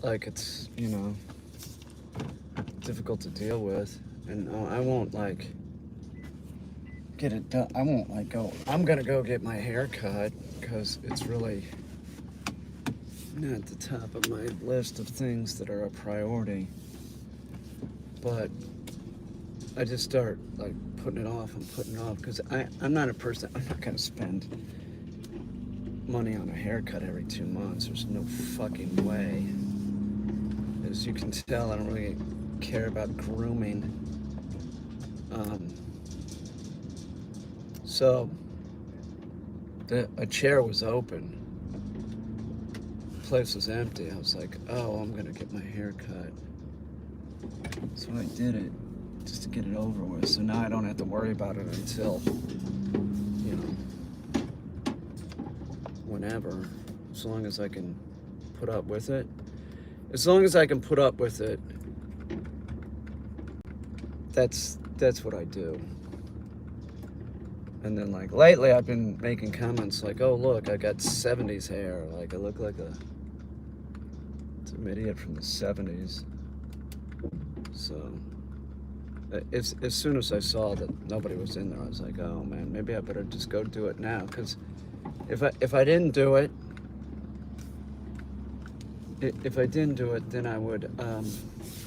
like it's, difficult to deal with. And I won't, like, get it done. I won't, like, go. I'm going to go get my hair cut because it's really not the top of my list of things that are a priority. But I just start, like, putting it off and putting it off because I'm not a person, I'm not going to spend money on a haircut every 2 months. There's no fucking way. As you can tell, I don't really care about grooming. So a chair was open. The place was empty. I was like, oh, I'm gonna get my hair cut. So I did it just to get it over with. So now I don't have to worry about it until, whenever. As long as I can put up with it. As long as I can put up with it, that's what I do. And then, like, lately I've been making comments like, oh, look, I got 70s hair. Like, I look like an idiot from the 70s. So, as soon as I saw that nobody was in there, I was like, oh, man, maybe I better just go do it now. Because if I didn't do it, then I would,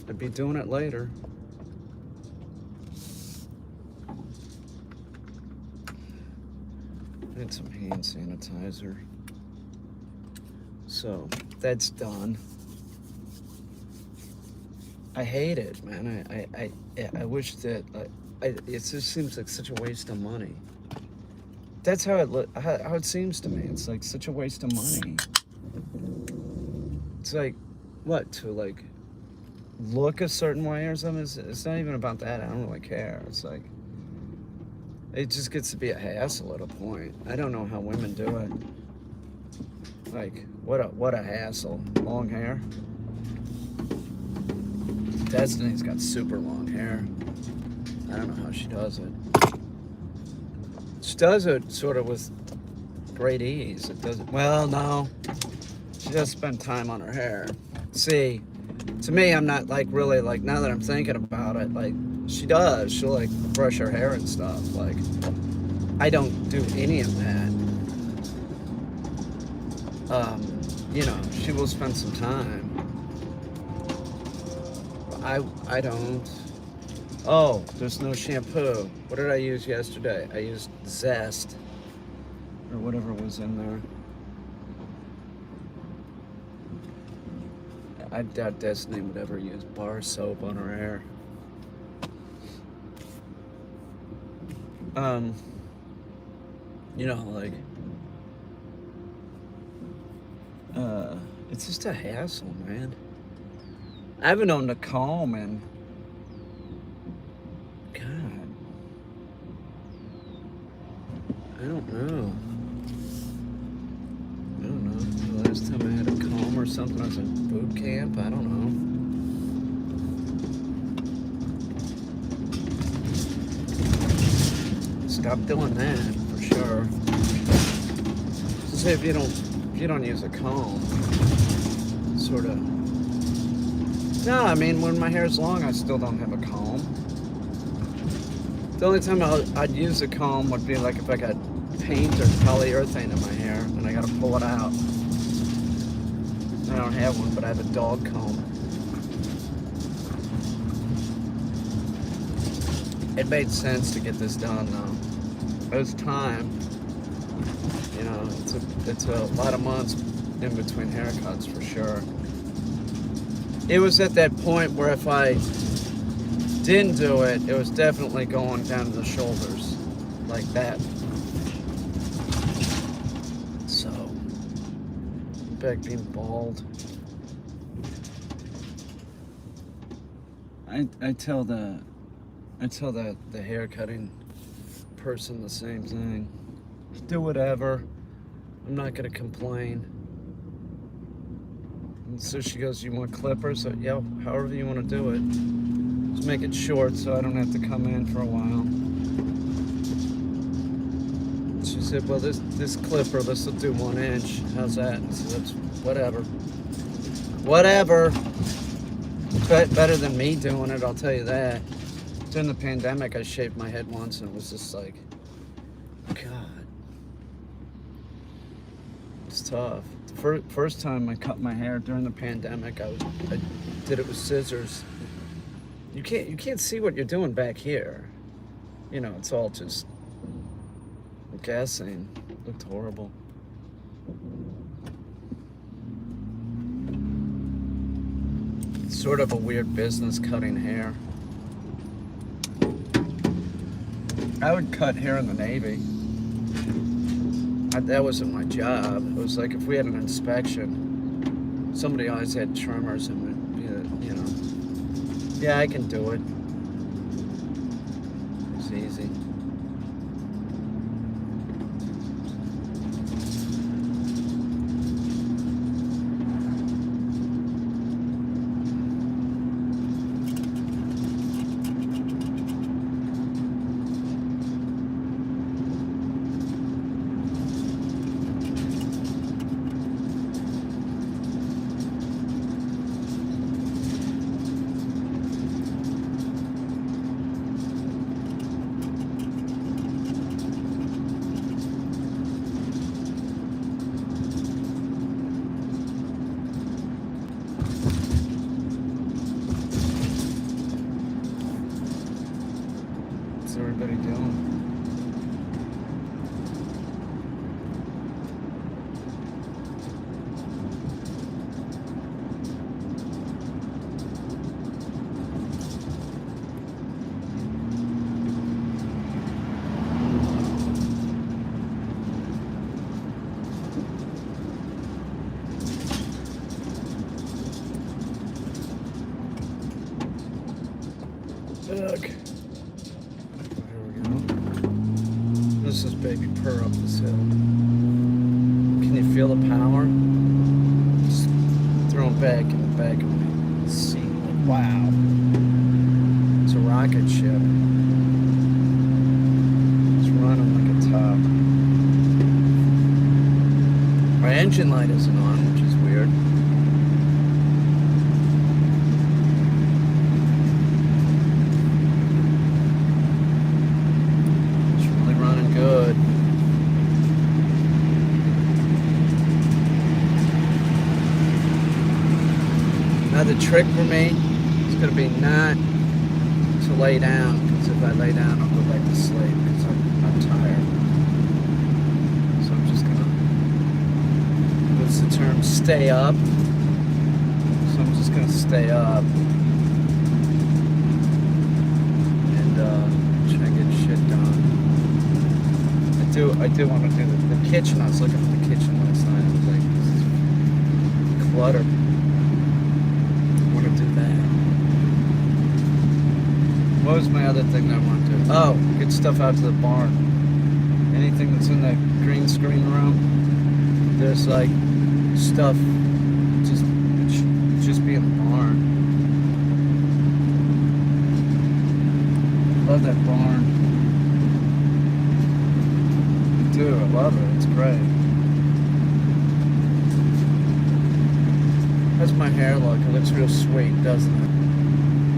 I'd be doing it later. I need some hand sanitizer. So, that's done. I hate it, man. I wish that, it just seems like such a waste of money. That's how it seems to me. It's like such a waste of money. It's like, what, to like look a certain way or something? It's not even about that. I don't really care. It's like, it just gets to be a hassle at a point. I don't know how women do it. Like, what a hassle. Long hair. Destiny's got super long hair. I don't know how she does it. She does it sort of with great ease. It doesn't, well, no. She does spend time on her hair. See, to me, I'm not like really like, now that I'm thinking about it, like she does. She'll like brush her hair and stuff. Like, I don't do any of that. She will spend some time. I don't. Oh, there's no shampoo. What did I use yesterday? I used Zest or whatever was in there. I doubt Destiny would ever use bar soap on her hair. Like, it's just a hassle, man. I haven't owned a comb in, God, I don't know. The last time I had a comb or something, I was in boot camp. I don't know. Stop doing that for sure. So say if you don't use a comb, sort of. No, I mean, when my hair's long, I still don't have a comb. The only time I'd use a comb would be like if I got paint or polyurethane in my hair and I gotta pull it out. I don't have one, but I have a dog comb. It made sense to get this done, though. It was time. It's a lot of months in between haircuts for sure. It was at that point where if I didn't do it, it was definitely going down to the shoulders, like that. So, back being bald. I tell the hair cutting person the same thing. Do whatever. I'm not gonna complain. And so she goes, you want clippers? So, yeah, however you want to do it. Just make it short so I don't have to come in for a while. She said, well, this clipper, this will do 1 inch. How's that? So that's whatever. Whatever. Better than me doing it, I'll tell you that. During the pandemic, I shaved my head once, and it was just like, God, it's tough. The first time I cut my hair during the pandemic, I did it with scissors. You can't see what you're doing back here. You know, it's all just guessing. It looked horrible. It's sort of a weird business, cutting hair. I would cut hair in the Navy. That wasn't my job. It was like if we had an inspection, somebody always had trimmers and, you know. Yeah, I can do it. It's easy. What's everybody doing? Ugh. There we go. This is Baby Purr up this hill. Can you feel the power? Just thrown back in the back of my seat. Wow. It's a rocket ship. It's running like a top. My engine light isn't on, which is weird. Good. Now the trick for me is going to be not to lay down, because if I lay down I'll go back to sleep because I'm tired. So I'm just going to, what's the term, stay up. So I'm just going to stay up and try and get shit done. I do want to do the kitchen. I was looking at the kitchen last night. I was like, this is cluttered. I want to do that. What was my other thing that I want to do? Oh, get stuff out to the barn. Anything that's in that green screen room, there's like stuff just be in the barn. Love that barn. I love it. It's great. How's my hair look? It looks real sweet, doesn't it?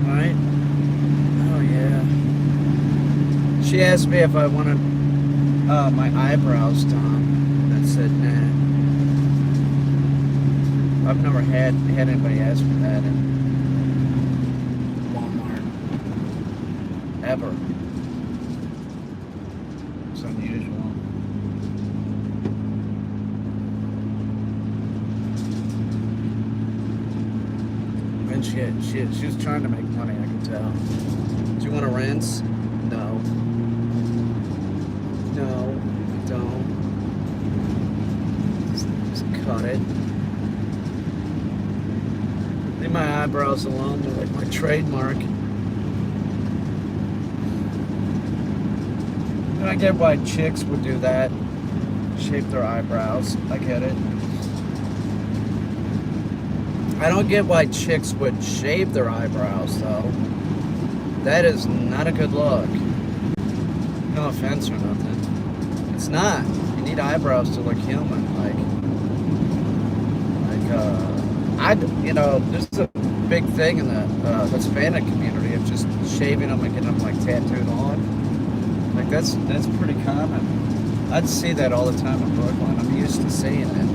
Right? Oh yeah. She asked me if I wanted my eyebrows done. I said nah. I've never had anybody ask me that in Walmart ever. It's unusual. She was trying to make money, I could tell. Do you want to rinse? No. No, don't. Just cut it. Leave my eyebrows alone. They're like my trademark. And I get why chicks would do that. Shape their eyebrows. I get it. I don't get why chicks would shave their eyebrows, though. That is not a good look. No offense or nothing. It's not. You need eyebrows to look human. you know, there's a big thing in the Hispanic community of just shaving them and getting them like tattooed on. Like that's pretty common. I'd see that all the time in Brooklyn. I'm used to seeing it.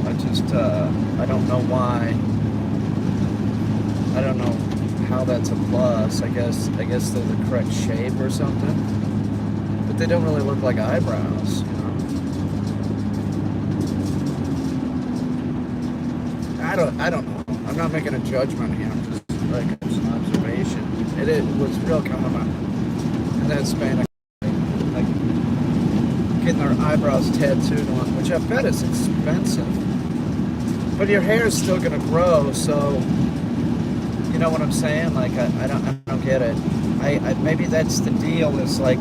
I just I don't know why. I don't know how that's a plus. I guess they're the correct shape or something. But they don't really look like eyebrows, you know. I don't know. I'm not making a judgment here. I'm just like it's an observation. It was real common in the Hispanic, like getting their eyebrows tattooed on, which I bet is expensive. But your hair is still gonna grow, so you know what I'm saying? Like I don't get it. I maybe that's the deal. Is like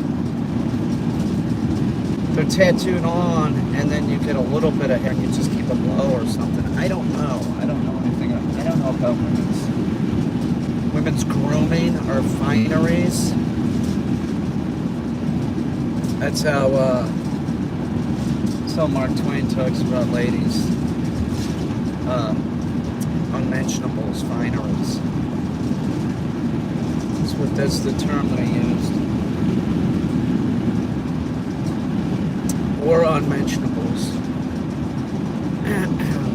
they're tattooed on, and then you get a little bit of hair, and you just keep them low or something. I don't know. I don't know anything. I don't know about women's grooming or fineries. That's how Mark Twain talks about ladies. Unmentionables, fineries. That's the term that he used. Or unmentionables.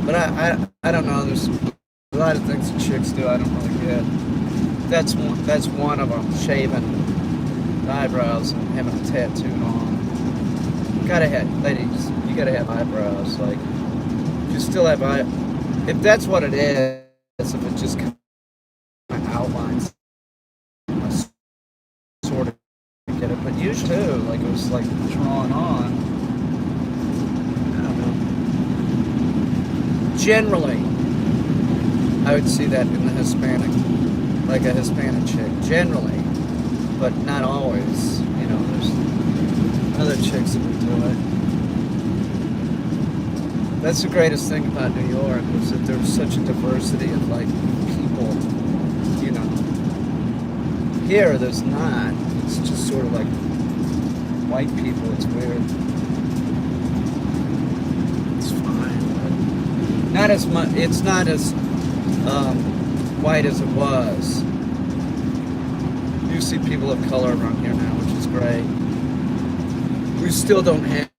But I don't know. There's a lot of things that chicks do I don't really get. That's one of them. Shaving the eyebrows and having a tattoo on. Gotta have, ladies. You gotta have eyebrows. Like you still have if that's what it is. If it just kind of outlines, sort of get it. But usually too, like it was like drawn on. I don't know. Generally, I would see that in the Hispanic, like a Hispanic chick. Generally, but not always. You know, there's other chicks that would do it. That's the greatest thing about New York is that there's such a diversity of like people. You know, here there's not. It's just sort of like white people. It's weird. It's fine, but not as much. It's not as white as it was. You see people of color around here now, which is great. We still don't have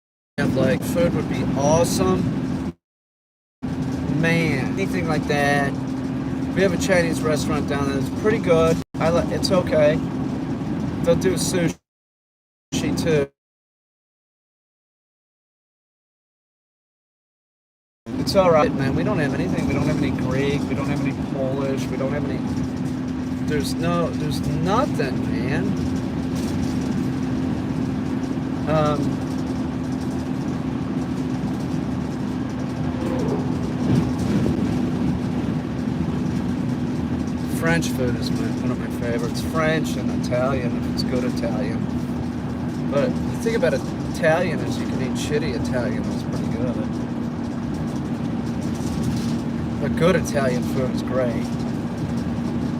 like food would be awesome. Man, anything like that. We have a Chinese restaurant down there. It's pretty good. It's okay. They'll do sushi too. It's all right, man. We don't have anything. We don't have any Greek. We don't have any Polish. We don't have any. There's nothing, man. French food is one of my favorites. French and Italian, if it's good Italian. But the thing about Italian is you can eat shitty Italian. It's pretty good. But good Italian food is great.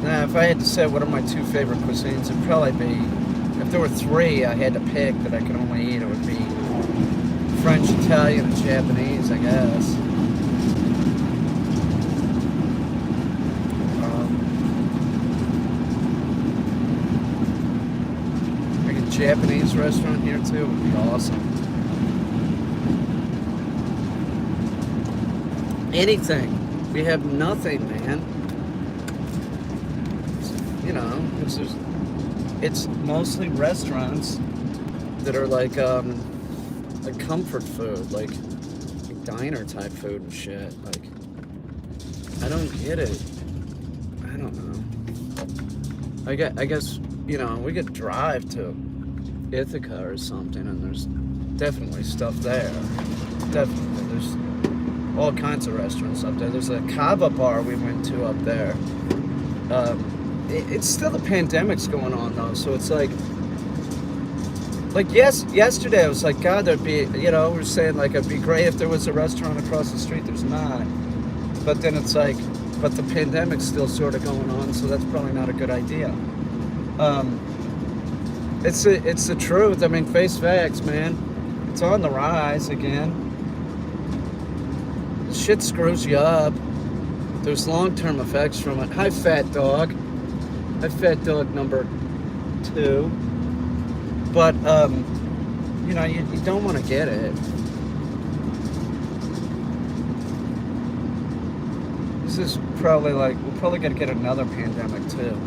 Now, if I had to say what are my two favorite cuisines, it'd probably be, if there were three I had to pick that I could only eat, it would be French, Italian, and Japanese, I guess. Japanese restaurant here too would be awesome. Anything. We have nothing, man. You know, it's mostly restaurants that are like comfort food, like diner type food and shit. Like I don't get it. I don't know. I guess you know we could drive to Ithaca or something, and there's definitely stuff there. Definitely, there's all kinds of restaurants up there. There's a kava bar we went to up there. It's still the pandemic's going on though, so it's like yesterday I was like, God, there'd be, you know, we're saying like it'd be great if there was a restaurant across the street. There's not, but then it's like, but the pandemic's still sort of going on, so that's probably not a good idea. It's the truth. I mean, face facts, man. It's on the rise again. Shit screws you up. there's long-term effects from it. Hi, fat dog. Hi, fat dog number 2. But you know, you don't want to get it. This is probably like, we're probably going to get another pandemic too.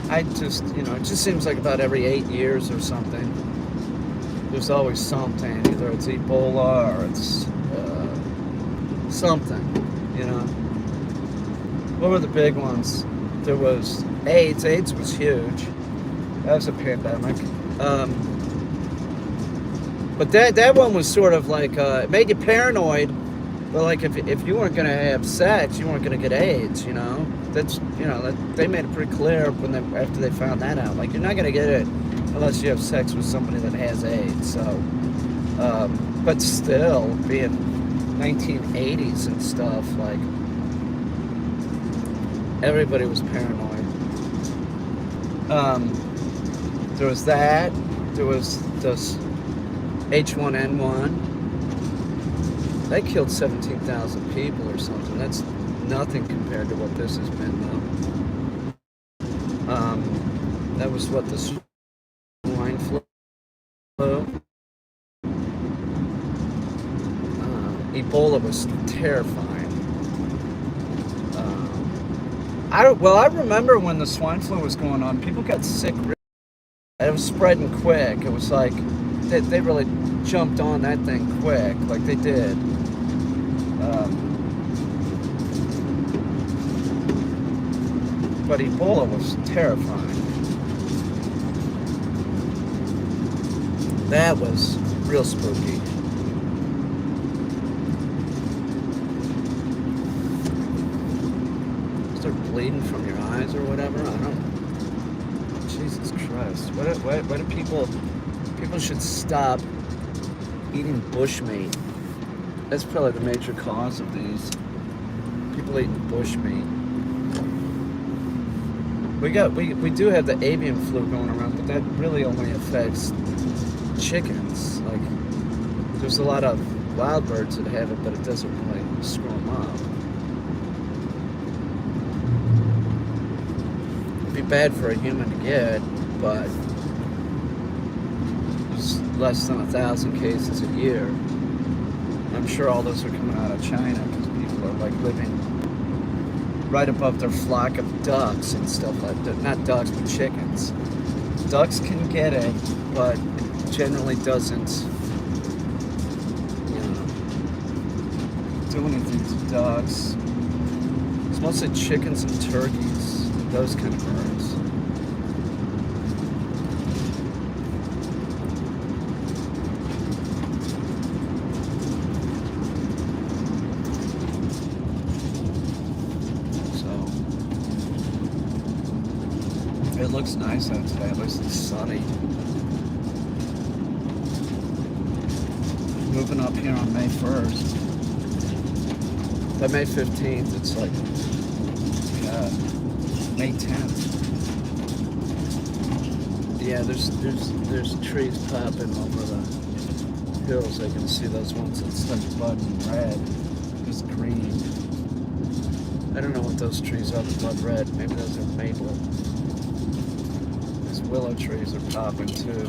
I just, you know, it just seems like about every 8 years or something, there's always something. Either it's Ebola or it's something, you know. What were the big ones? There was AIDS. AIDS was huge. That was a pandemic. But that one was sort of like, it made you paranoid. But like if you weren't going to have sex, you weren't going to get AIDS, you know. That's, you know, they made it pretty clear after they found that out. Like, you're not going to get it unless you have sex with somebody that has AIDS. So, but still, being 1980s and stuff, like, everybody was paranoid. There was that. There was this H1N1. That killed 17,000 people or something. That's nothing compared to what this has been, though. That was what, the swine flu. Ebola was terrifying. I remember when the swine flu was going on, people got sick. It was spreading quick. It was like they really jumped on that thing quick, like they did. But Ebola was terrifying. That was real spooky. Start bleeding from your eyes or whatever. I don't know. Jesus Christ. What do people should stop eating bushmeat. That's probably the major cause of these. People eating bushmeat. We do have the avian flu going around, but that really only affects chickens. Like, there's a lot of wild birds that have it, but it doesn't really screw them up. It'd be bad for a human to get, but there's less than 1,000 cases a year. I'm sure all those are coming out of China because people are like living right above their flock of ducks and stuff like that. Not ducks, but chickens. Ducks can get it, but it generally doesn't, do anything to ducks. It's mostly chickens and turkeys, those kind of birds. It looks nice out today, at least it's sunny. Moving up here on May 1st. By May 15th, it's like, May 10th. Yeah, there's trees popping over the hills. I can see those ones that start budding red. There's green. I don't know what those trees are that bud red. Maybe those are maple. Willow trees are popping too.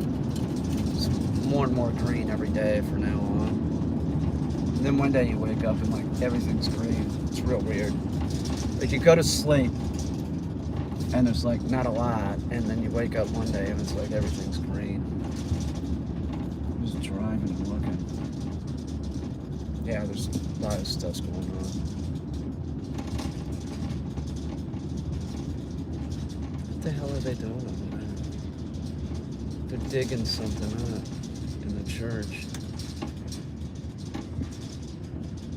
It's more and more green every day from now on. And then one day you wake up and like everything's green. It's real weird. Like you go to sleep and there's like not a lot, and then you wake up one day and it's like everything's green. I'm just driving and looking. Yeah, there's a lot of stuff going on. What the hell are they doing over there? They're digging something up in the church.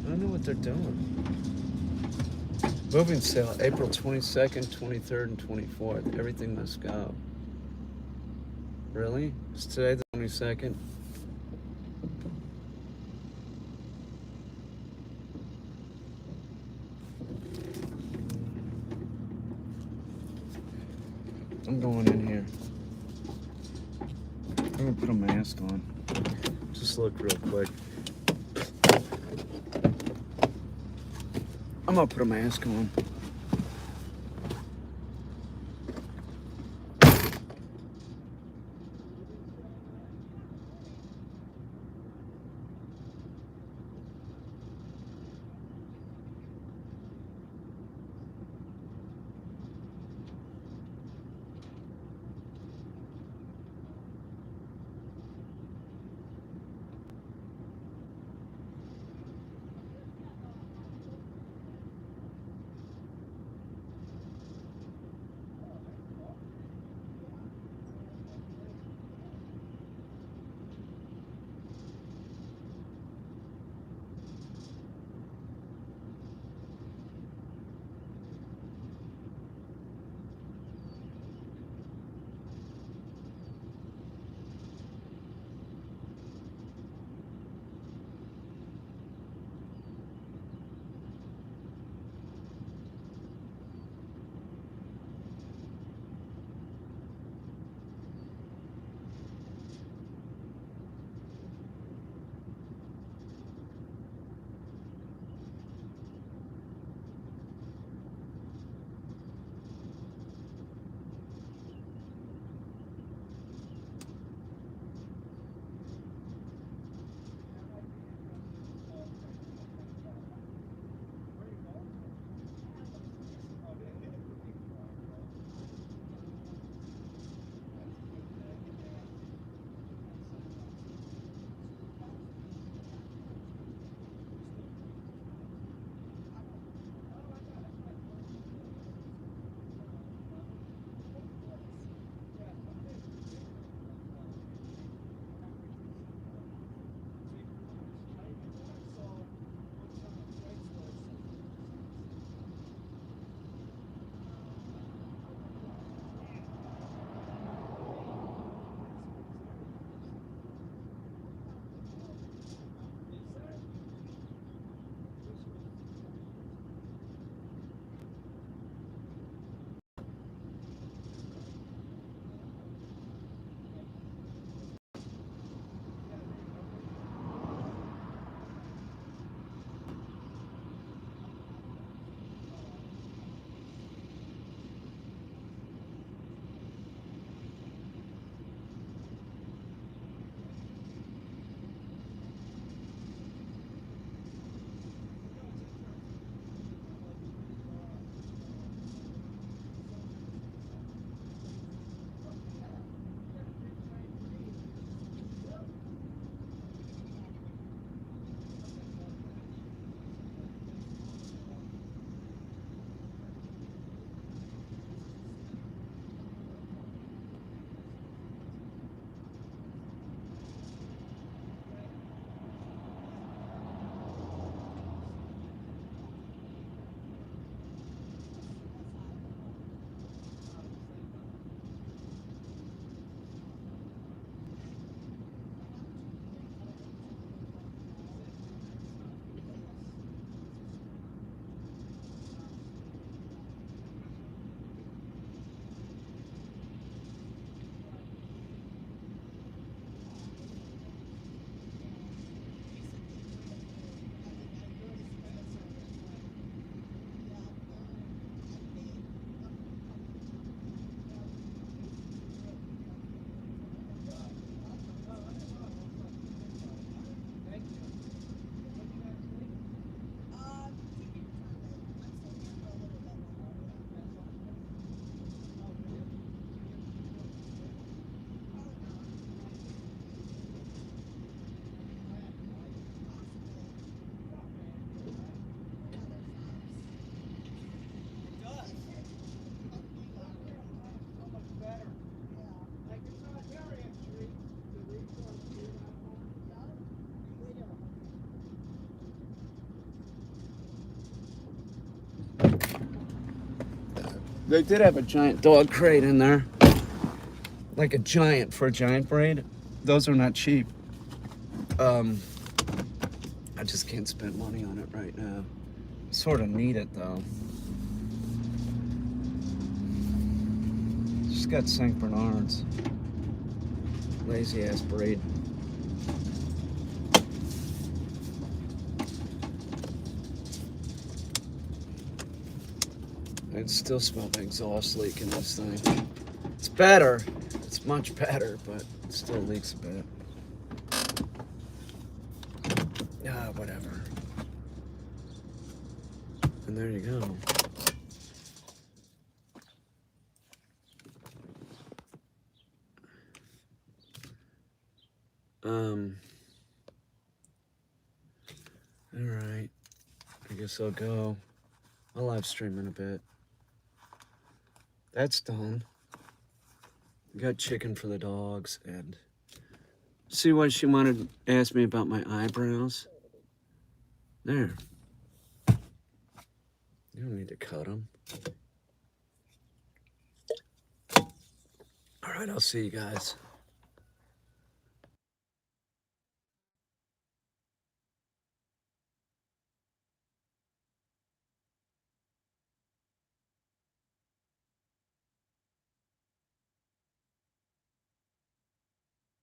I don't know what they're doing. Moving sale, April 22nd, 23rd, and 24th. Everything must go. Really? Is today the 22nd? I'm going in here. I'm gonna put a mask on. Just look real quick. I'm gonna put a mask on. They did have a giant dog crate in there. Like a giant for a giant braid. Those are not cheap. I just can't spend money on it right now. Sort of need it though. Just got St. Bernards. Lazy ass braid. I still smell the exhaust leak in this thing. It's better. It's much better, but it still leaks a bit. Ah, whatever. And there you go. All right. I guess I'll go. I'll live stream in a bit. That's done. Got chicken for the dogs, and see what she wanted to ask me about my eyebrows. There. You don't need to cut them. All right, I'll see you guys.